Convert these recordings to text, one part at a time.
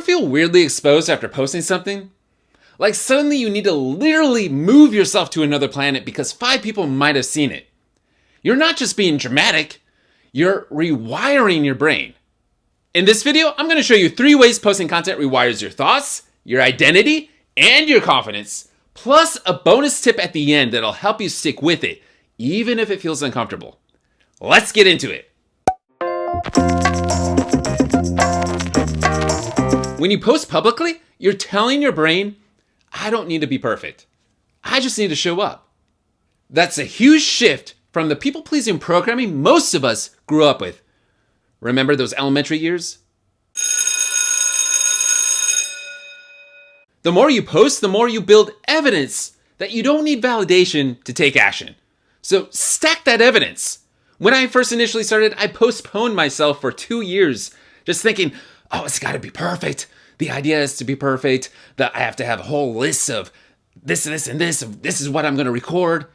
Ever feel weirdly exposed after posting something? Like suddenly you need to literally move yourself to another planet because 5 people might have seen it. You're not just being dramatic, you're rewiring your brain. In this video, I'm going to show you 3 ways posting content rewires your thoughts, your identity, and your confidence, plus a bonus tip at the end that'll help you stick with it, even if it feels uncomfortable. Let's get into it. When you post publicly, you're telling your brain, I don't need to be perfect. I just need to show up. That's a huge shift from the people-pleasing programming most of us grew up with. Remember those elementary years? The more you post, the more you build evidence that you don't need validation to take action. So stack that evidence. When I first initially started, I postponed myself for 2 years, just thinking, oh, it's got to be perfect. The idea is to be perfect. That I have to have a whole list of this, and this. This is what I'm going to record.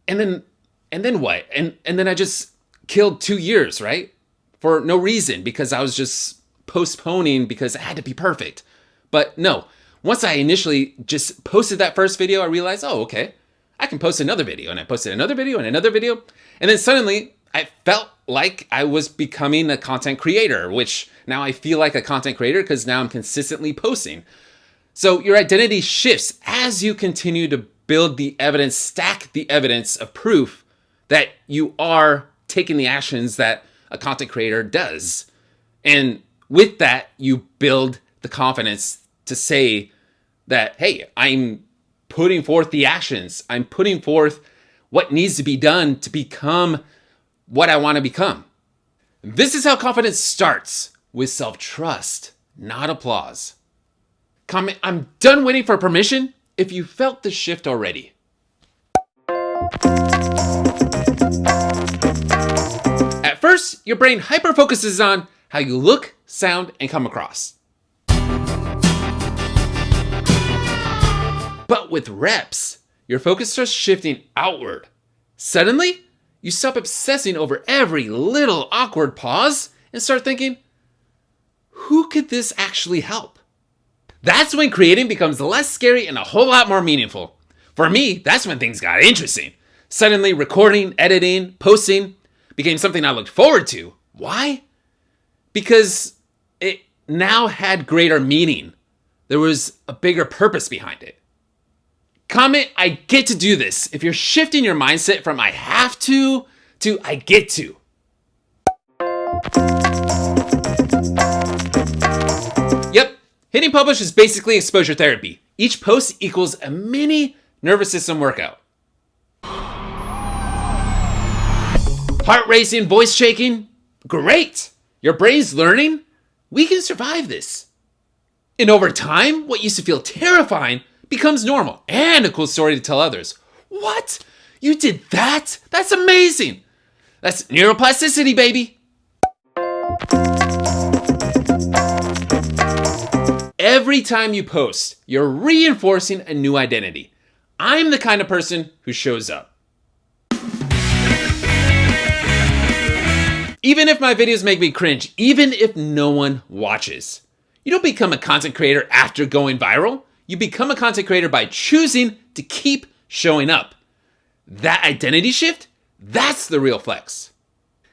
And then what? And then I just killed 2 years, right? For no reason, because I was just postponing because it had to be perfect. But no, once I initially just posted that first video, I realized, oh, okay, I can post another video. And I posted another video and another video. And then suddenly I felt like I was becoming a content creator, which now I feel like a content creator because now I'm consistently posting. So your identity shifts as you continue to build the evidence, stack the evidence of proof that you are taking the actions that a content creator does. And with that, you build the confidence to say that, hey, I'm putting forth the actions. I'm putting forth what needs to be done to become what I want to become. This is how confidence starts, with self-trust, not applause. Comment, I'm done waiting for permission if you felt the shift already. At first, your brain hyper-focuses on how you look, sound, and come across. But with reps, your focus starts shifting outward. Suddenly, you stop obsessing over every little awkward pause and start thinking, who could this actually help? That's when creating becomes less scary and a whole lot more meaningful. For me, that's when things got interesting. Suddenly, recording, editing, posting became something I looked forward to. Why? Because it now had greater meaning. There was a bigger purpose behind it. Comment, I get to do this if you're shifting your mindset from I have to I get to. Yep, hitting publish is basically exposure therapy. Each post equals a mini nervous system workout. Heart racing, voice shaking, great. Your brain's learning, we can survive this. And over time, what used to feel terrifying becomes normal and a cool story to tell others. What? You did that? That's amazing. That's neuroplasticity, baby. Every time you post, you're reinforcing a new identity. I'm the kind of person who shows up. Even if my videos make me cringe, even if no one watches. You don't become a content creator after going viral. You become a content creator by choosing to keep showing up. That identity shift, that's the real flex.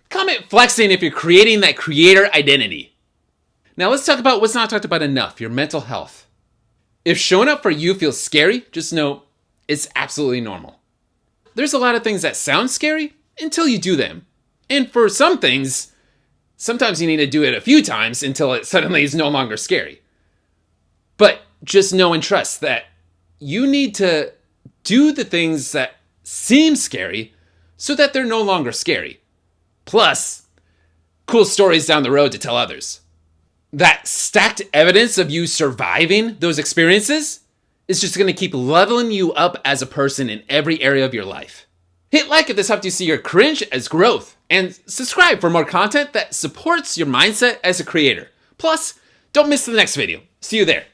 Comment flexing if you're creating that creator identity. Now let's talk about what's not talked about enough, your mental health. If showing up for you feels scary, just know it's absolutely normal. There's a lot of things that sound scary until you do them. And for some things, sometimes you need to do it a few times until it suddenly is no longer scary. But just know and trust that you need to do the things that seem scary so that they're no longer scary. Plus, cool stories down the road to tell others. That stacked evidence of you surviving those experiences is just going to keep leveling you up as a person in every area of your life. Hit like if this helped you see your cringe as growth, and subscribe for more content that supports your mindset as a creator. Plus, don't miss the next video. See you there.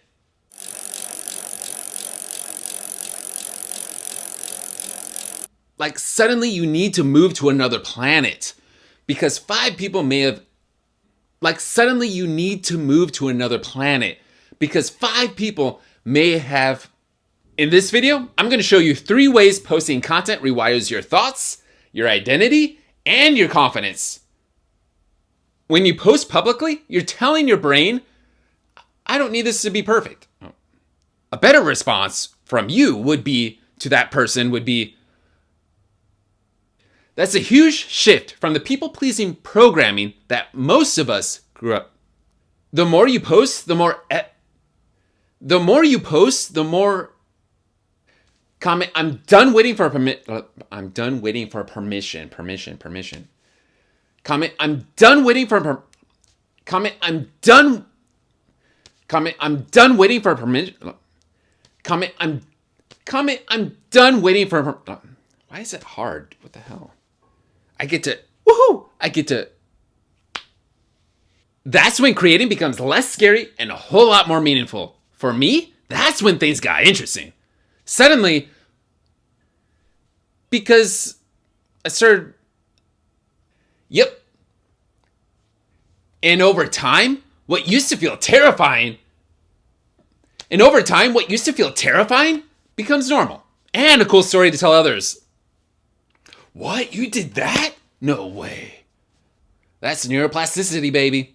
Like suddenly you need to move to another planet because 5 people may have, like suddenly you need to move to another planet because 5 people may have. In this video, I'm going to show you 3 ways posting content rewires your thoughts, your identity, and your confidence. When you post publicly, you're telling your brain, I don't need this to be perfect. A better response from you to that person would be, that's a huge shift from the people-pleasing programming that most of us grew up. The more you post, the more comment. I'm done waiting for permission. Comment. I'm done waiting for comment. I'm done. Comment. I'm done waiting for permission. Comment. I'm done waiting for. Why is it hard? What the hell? I get to. That's when creating becomes less scary and a whole lot more meaningful. For me, that's when things got interesting. Suddenly, because I started. Yep. And over time, what used to feel terrifying becomes normal. And a cool story to tell others. What? You did that? No way. That's neuroplasticity, baby.